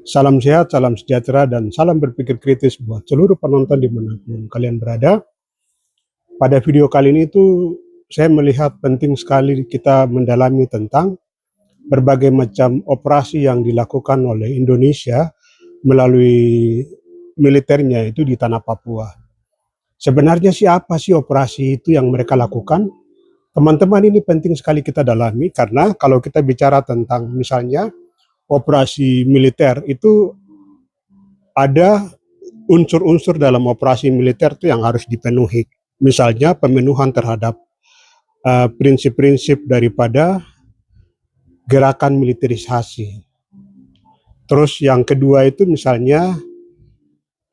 Salam sehat, salam sejahtera, dan salam berpikir kritis buat seluruh penonton dimanapun kalian berada. Pada video kali ini tuh saya melihat penting sekali kita mendalami tentang berbagai macam operasi yang dilakukan oleh Indonesia melalui militernya itu di tanah Papua. Sebenarnya siapa sih operasi itu yang mereka lakukan? Teman-teman, ini penting sekali kita dalami karena kalau kita bicara tentang misalnya operasi militer itu ada unsur-unsur dalam operasi militer itu yang harus dipenuhi. Misalnya pemenuhan terhadap prinsip-prinsip daripada gerakan militerisasi. Terus yang kedua itu misalnya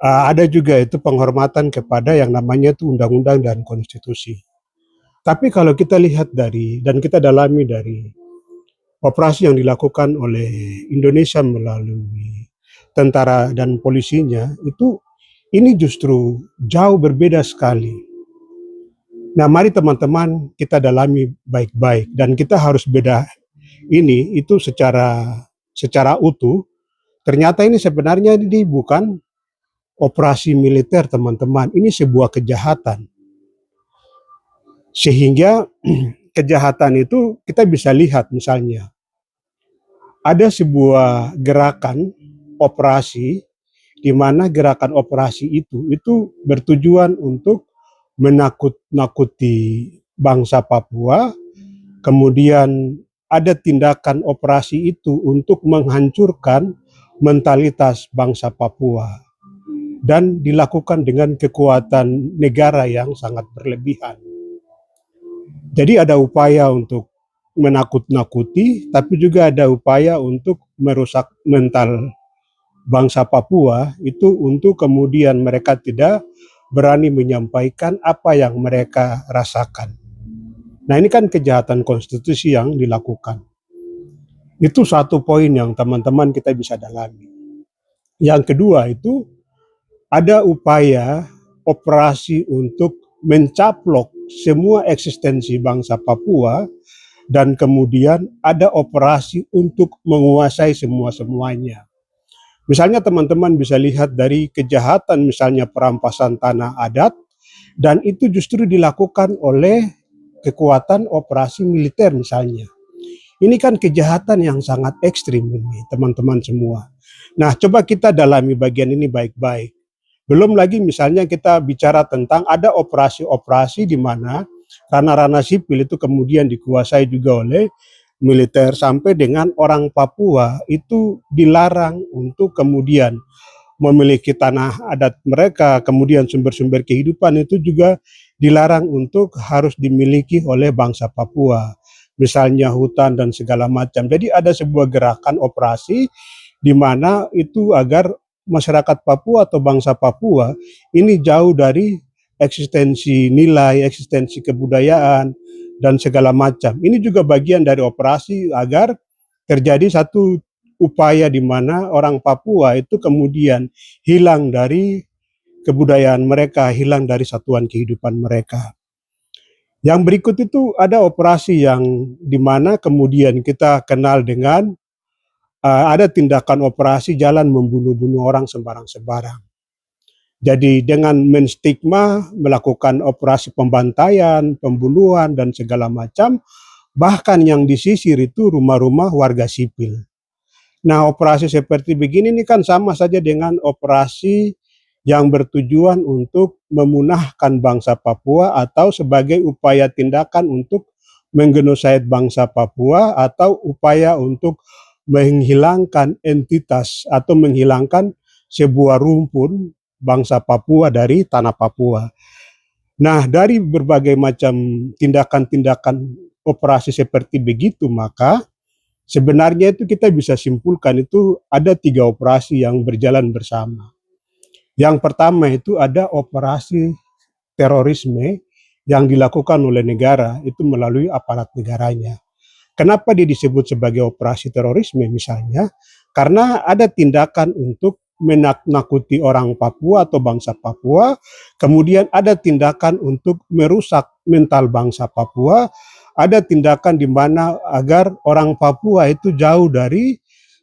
ada juga itu penghormatan kepada yang namanya itu undang-undang dan konstitusi. Tapi kalau kita lihat dari dan kita dalami dari operasi yang dilakukan oleh Indonesia melalui tentara dan polisinya itu ini justru jauh berbeda sekali. Nah, mari teman-teman kita dalami baik-baik dan kita harus beda ini itu secara utuh. Ternyata ini sebenarnya ini bukan operasi militer, teman-teman. Ini sebuah kejahatan. Sehingga kejahatan itu kita bisa lihat misalnya ada sebuah gerakan operasi di mana gerakan operasi itu bertujuan untuk menakut-nakuti bangsa Papua, kemudian ada tindakan operasi itu untuk menghancurkan mentalitas bangsa Papua dan dilakukan dengan kekuatan negara yang sangat berlebihan. Jadi ada upaya untuk menakut-nakuti, tapi juga ada upaya untuk merusak mental bangsa Papua itu untuk kemudian mereka tidak berani menyampaikan apa yang mereka rasakan. Nah, ini kan kejahatan konstitusi yang dilakukan. Itu satu poin yang teman-teman kita bisa dalami. Yang kedua itu ada upaya operasi untuk mencaplok semua eksistensi bangsa Papua dan kemudian ada operasi untuk menguasai semua-semuanya. Misalnya teman-teman bisa lihat dari kejahatan misalnya perampasan tanah adat dan itu justru dilakukan oleh kekuatan operasi militer misalnya. Ini kan kejahatan yang sangat ekstrim ini teman-teman semua. Nah, coba kita dalami bagian ini baik-baik. Belum lagi misalnya kita bicara tentang ada operasi-operasi di mana ranah-ranah sipil itu kemudian dikuasai juga oleh militer sampai dengan orang Papua itu dilarang untuk kemudian memiliki tanah adat mereka, kemudian sumber-sumber kehidupan itu juga dilarang untuk harus dimiliki oleh bangsa Papua. Misalnya hutan dan segala macam. Jadi ada sebuah gerakan operasi di mana itu agar masyarakat Papua atau bangsa Papua ini jauh dari eksistensi nilai, eksistensi kebudayaan, dan segala macam. Ini juga bagian dari operasi agar terjadi satu upaya di mana orang Papua itu kemudian hilang dari kebudayaan mereka, hilang dari satuan kehidupan mereka. Yang berikut itu ada operasi yang di mana kemudian kita kenal dengan ada tindakan operasi jalan membunuh-bunuh orang sembarang-sembarang. Jadi dengan menstigma, melakukan operasi pembantaian, pembunuhan, dan segala macam, bahkan yang disisir itu rumah-rumah warga sipil. Nah, operasi seperti begini ini kan sama saja dengan operasi yang bertujuan untuk memunahkan bangsa Papua atau sebagai upaya tindakan untuk menggenosid bangsa Papua atau upaya untuk menghilangkan entitas atau menghilangkan sebuah rumpun bangsa Papua dari tanah Papua. Nah, dari berbagai macam tindakan-tindakan operasi seperti begitu, maka sebenarnya itu kita bisa simpulkan itu ada 3 operasi yang berjalan bersama. Yang pertama itu ada operasi terorisme yang dilakukan oleh negara itu melalui aparat negaranya. Kenapa dia disebut sebagai operasi terorisme misalnya? Karena ada tindakan untuk menakut-nakuti orang Papua atau bangsa Papua, kemudian ada tindakan untuk merusak mental bangsa Papua, ada tindakan di mana agar orang Papua itu jauh dari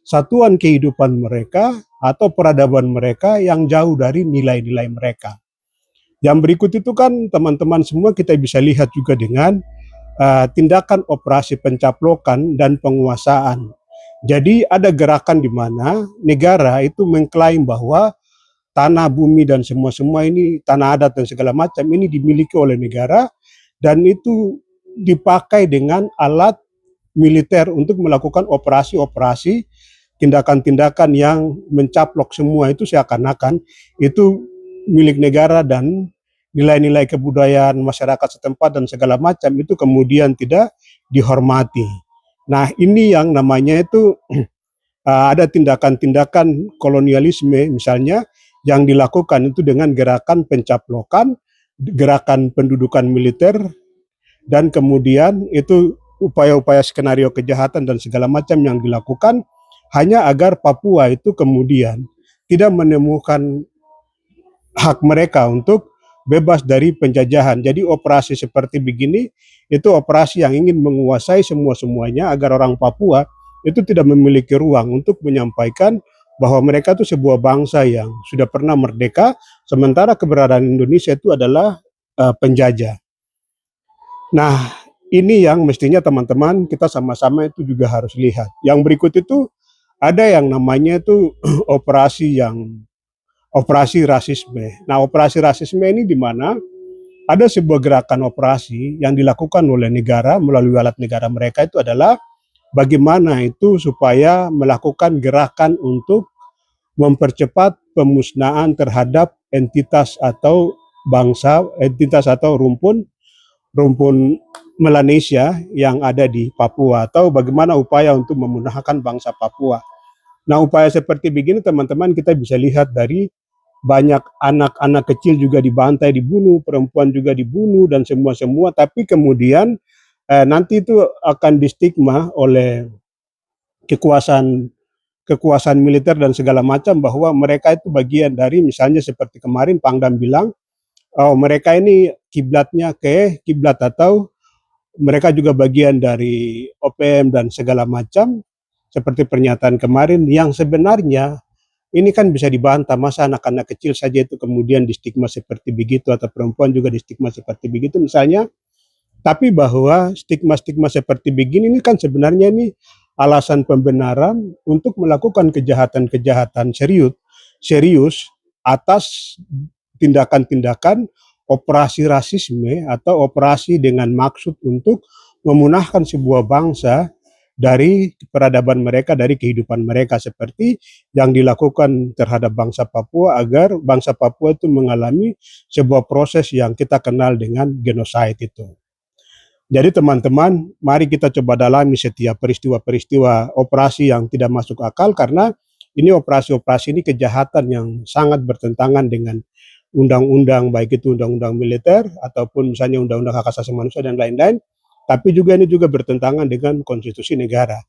satuan kehidupan mereka atau peradaban mereka yang jauh dari nilai-nilai mereka. Yang berikut itu kan teman-teman semua kita bisa lihat juga dengan tindakan operasi pencaplokan dan penguasaan. Jadi ada gerakan di mana negara itu mengklaim bahwa tanah, bumi, dan semua ini, tanah adat dan segala macam ini dimiliki oleh negara, dan itu dipakai dengan alat militer untuk melakukan operasi-operasi, tindakan-tindakan yang mencaplok semua itu seakan-akan itu milik negara, dan nilai-nilai kebudayaan masyarakat setempat dan segala macam itu kemudian tidak dihormati. Nah, ini yang namanya itu ada tindakan-tindakan kolonialisme misalnya yang dilakukan itu dengan gerakan pencaplokan, gerakan pendudukan militer, dan kemudian itu upaya-upaya skenario kejahatan dan segala macam yang dilakukan hanya agar Papua itu kemudian tidak menemukan hak mereka untuk bebas dari penjajahan. Jadi operasi seperti begini itu operasi yang ingin menguasai semua-semuanya agar orang Papua itu tidak memiliki ruang untuk menyampaikan bahwa mereka itu sebuah bangsa yang sudah pernah merdeka, sementara keberadaan Indonesia itu adalah penjajah. Nah, ini yang mestinya teman-teman kita sama-sama itu juga harus lihat. Yang berikut itu ada yang namanya itu operasi rasisme. Nah, operasi rasisme ini di mana ada sebuah gerakan operasi yang dilakukan oleh negara melalui alat negara mereka itu adalah bagaimana itu supaya melakukan gerakan untuk mempercepat pemusnahan terhadap entitas atau bangsa, entitas atau rumpun Melanesia yang ada di Papua, atau bagaimana upaya untuk memunahkan bangsa Papua. Nah, upaya seperti begini teman-teman kita bisa lihat dari banyak anak-anak kecil juga dibantai, dibunuh, perempuan juga dibunuh, dan semua-semua, tapi kemudian nanti itu akan distigma oleh kekuasaan militer dan segala macam bahwa mereka itu bagian dari, misalnya seperti kemarin Pangdam bilang, oh mereka ini kiblatnya ke kiblat, atau mereka juga bagian dari OPM dan segala macam, seperti pernyataan kemarin yang sebenarnya ini kan bisa dibantah, masa anak-anak kecil saja itu kemudian distigma seperti begitu, atau perempuan juga distigma seperti begitu misalnya. Tapi bahwa stigma-stigma seperti begini ini kan sebenarnya ini alasan pembenaran untuk melakukan kejahatan-kejahatan serius atas tindakan-tindakan operasi rasisme atau operasi dengan maksud untuk memunahkan sebuah bangsa dari peradaban mereka, dari kehidupan mereka, seperti yang dilakukan terhadap bangsa Papua agar bangsa Papua itu mengalami sebuah proses yang kita kenal dengan genocide itu. Jadi teman-teman, mari kita coba dalami setiap peristiwa-peristiwa operasi yang tidak masuk akal, karena ini operasi-operasi ini kejahatan yang sangat bertentangan dengan undang-undang, baik itu undang-undang militer ataupun misalnya undang-undang hak asasi manusia dan lain-lain, tapi juga ini juga bertentangan dengan konstitusi negara.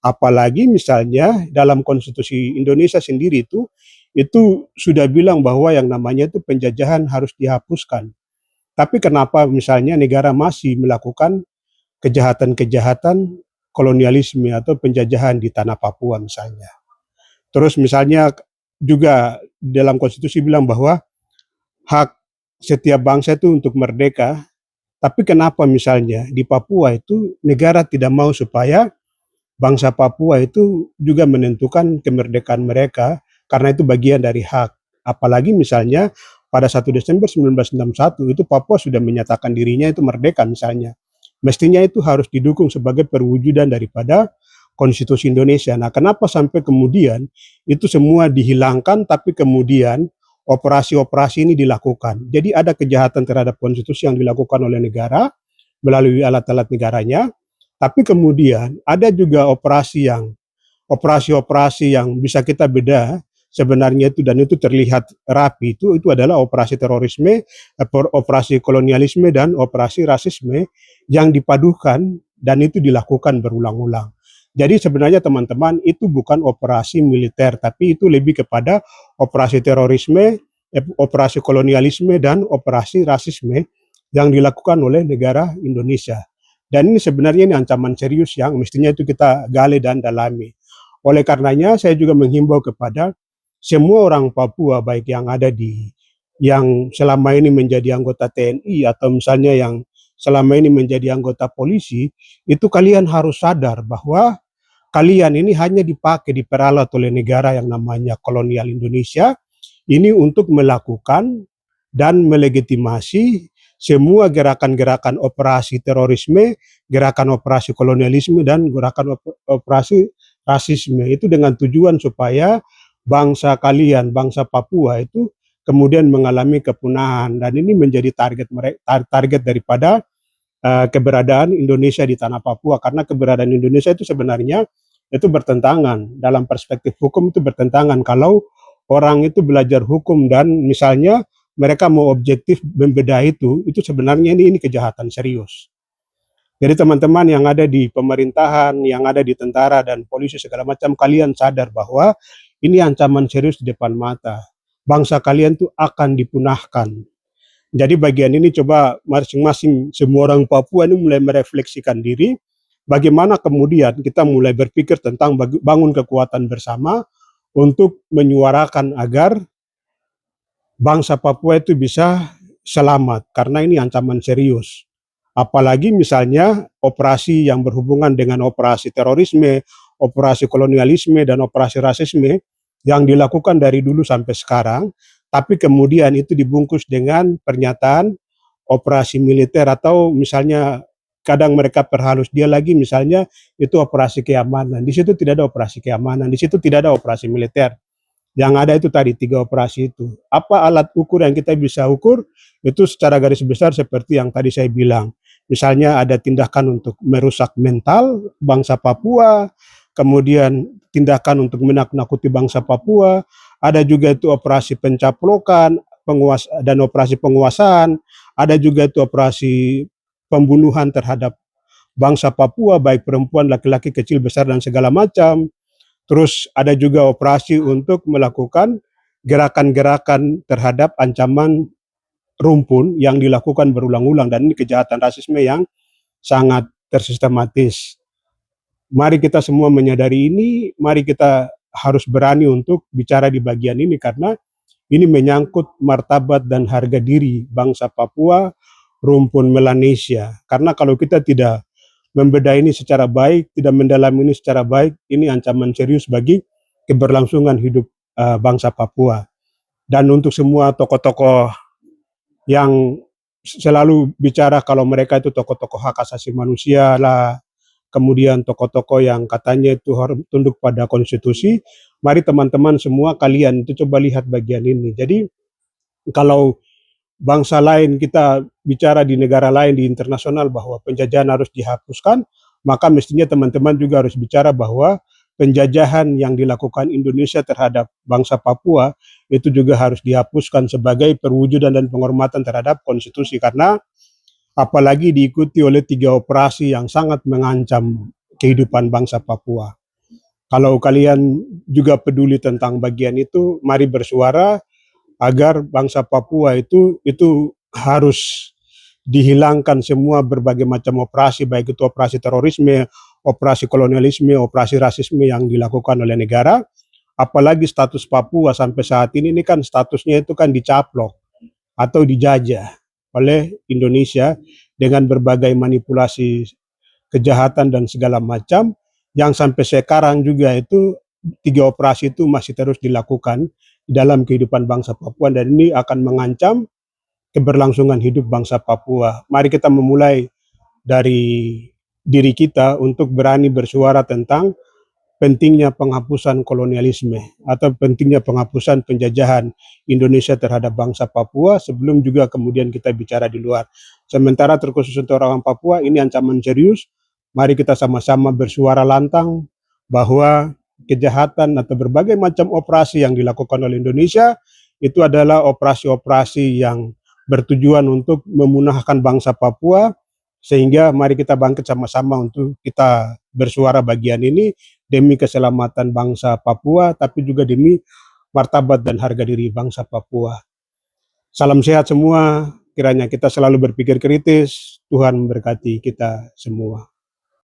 Apalagi misalnya dalam konstitusi Indonesia sendiri itu sudah bilang bahwa yang namanya itu penjajahan harus dihapuskan. Tapi kenapa misalnya negara masih melakukan kejahatan-kejahatan kolonialisme atau penjajahan di tanah Papua misalnya. Terus misalnya juga dalam konstitusi bilang bahwa hak setiap bangsa itu untuk merdeka, tapi kenapa misalnya di Papua itu negara tidak mau supaya bangsa Papua itu juga menentukan kemerdekaan mereka, karena itu bagian dari hak. Apalagi misalnya pada 1 Desember 1961 itu Papua sudah menyatakan dirinya itu merdeka misalnya. Mestinya itu harus didukung sebagai perwujudan daripada konstitusi Indonesia. Nah, kenapa sampai kemudian itu semua dihilangkan, tapi kemudian operasi-operasi ini dilakukan. Jadi ada kejahatan terhadap konstitusi yang dilakukan oleh negara melalui alat-alat negaranya, tapi kemudian ada juga operasi-operasi yang bisa kita beda sebenarnya itu, dan itu terlihat rapi, itu adalah operasi terorisme, operasi kolonialisme, dan operasi rasisme yang dipadukan dan itu dilakukan berulang-ulang. Jadi sebenarnya teman-teman itu bukan operasi militer, tapi itu lebih kepada operasi terorisme, operasi kolonialisme, dan operasi rasisme yang dilakukan oleh negara Indonesia. Dan ini sebenarnya ini ancaman serius yang mestinya itu kita gali dan dalami. Oleh karenanya saya juga menghimbau kepada semua orang Papua, baik yang ada yang selama ini menjadi anggota TNI atau misalnya yang selama ini menjadi anggota polisi, itu kalian harus sadar bahwa kalian ini hanya diperalat oleh negara yang namanya kolonial Indonesia ini untuk melakukan dan melegitimasi semua gerakan-gerakan operasi terorisme, gerakan operasi kolonialisme, dan gerakan operasi rasisme. Itu dengan tujuan supaya bangsa kalian, bangsa Papua itu kemudian mengalami kepunahan. Dan ini menjadi target daripada keberadaan Indonesia di tanah Papua. Karena keberadaan Indonesia itu sebenarnya itu bertentangan. Dalam perspektif hukum itu bertentangan. Kalau orang itu belajar hukum dan misalnya mereka mau objektif membedah itu sebenarnya ini kejahatan serius. Jadi teman-teman yang ada di pemerintahan, yang ada di tentara dan polisi segala macam, kalian sadar bahwa ini ancaman serius di depan mata. Bangsa kalian tuh akan dipunahkan. Jadi bagian ini coba masing-masing semua orang Papua ini mulai merefleksikan diri, bagaimana kemudian kita mulai berpikir tentang bangun kekuatan bersama untuk menyuarakan agar bangsa Papua itu bisa selamat, karena ini ancaman serius. Apalagi misalnya operasi yang berhubungan dengan operasi terorisme, operasi kolonialisme, dan operasi rasisme yang dilakukan dari dulu sampai sekarang, tapi kemudian itu dibungkus dengan pernyataan operasi militer atau misalnya kadang mereka perhalus dia lagi misalnya itu operasi keamanan. Di situ tidak ada operasi keamanan, di situ tidak ada operasi militer. Yang ada itu tadi 3 operasi itu. Apa alat ukur yang kita bisa ukur? Itu secara garis besar seperti yang tadi saya bilang. Misalnya ada tindakan untuk merusak mental bangsa Papua, kemudian tindakan untuk menakut-nakuti bangsa Papua, ada juga itu operasi pencaplokan, dan operasi penguasaan, ada juga itu operasi pembunuhan terhadap bangsa Papua, baik perempuan, laki-laki, kecil, besar, dan segala macam. Terus ada juga operasi untuk melakukan gerakan-gerakan terhadap ancaman rumpun yang dilakukan berulang-ulang, dan ini kejahatan rasisme yang sangat tersistematis. Mari kita semua menyadari ini, mari kita harus berani untuk bicara di bagian ini karena ini menyangkut martabat dan harga diri bangsa Papua, rumpun Melanesia. Karena kalau kita tidak membedah ini secara baik, tidak mendalami ini secara baik, ini ancaman serius bagi keberlangsungan hidup bangsa Papua. Dan untuk semua tokoh-tokoh yang selalu bicara kalau mereka itu tokoh-tokoh hak asasi manusia lah, kemudian tokoh-tokoh yang katanya itu harus tunduk pada konstitusi, mari teman-teman semua kalian itu coba lihat bagian ini. Jadi kalau bangsa lain kita bicara di negara lain di internasional bahwa penjajahan harus dihapuskan, maka mestinya teman-teman juga harus bicara bahwa penjajahan yang dilakukan Indonesia terhadap bangsa Papua itu juga harus dihapuskan sebagai perwujudan dan penghormatan terhadap konstitusi, karena apalagi diikuti oleh 3 operasi yang sangat mengancam kehidupan bangsa Papua. Kalau kalian juga peduli tentang bagian itu, mari bersuara agar bangsa Papua itu harus dihilangkan semua berbagai macam operasi, baik itu operasi terorisme, operasi kolonialisme, operasi rasisme yang dilakukan oleh negara. Apalagi status Papua sampai saat ini kan statusnya itu kan dicaplok atau dijajah oleh Indonesia dengan berbagai manipulasi kejahatan dan segala macam, yang sampai sekarang juga itu 3 operasi itu masih terus dilakukan dalam kehidupan bangsa Papua, dan ini akan mengancam keberlangsungan hidup bangsa Papua. Mari kita memulai dari diri kita untuk berani bersuara tentang pentingnya penghapusan kolonialisme atau pentingnya penghapusan penjajahan Indonesia terhadap bangsa Papua sebelum juga kemudian kita bicara di luar. Sementara terkhusus untuk orang Papua ini ancaman serius. Mari kita sama-sama bersuara lantang bahwa kejahatan atau berbagai macam operasi yang dilakukan oleh Indonesia itu adalah operasi-operasi yang bertujuan untuk memunahkan bangsa Papua, sehingga mari kita bangkit sama-sama untuk kita bersuara bagian ini demi keselamatan bangsa Papua, tapi juga demi martabat dan harga diri bangsa Papua. Salam sehat semua, kiranya kita selalu berpikir kritis, Tuhan memberkati kita semua.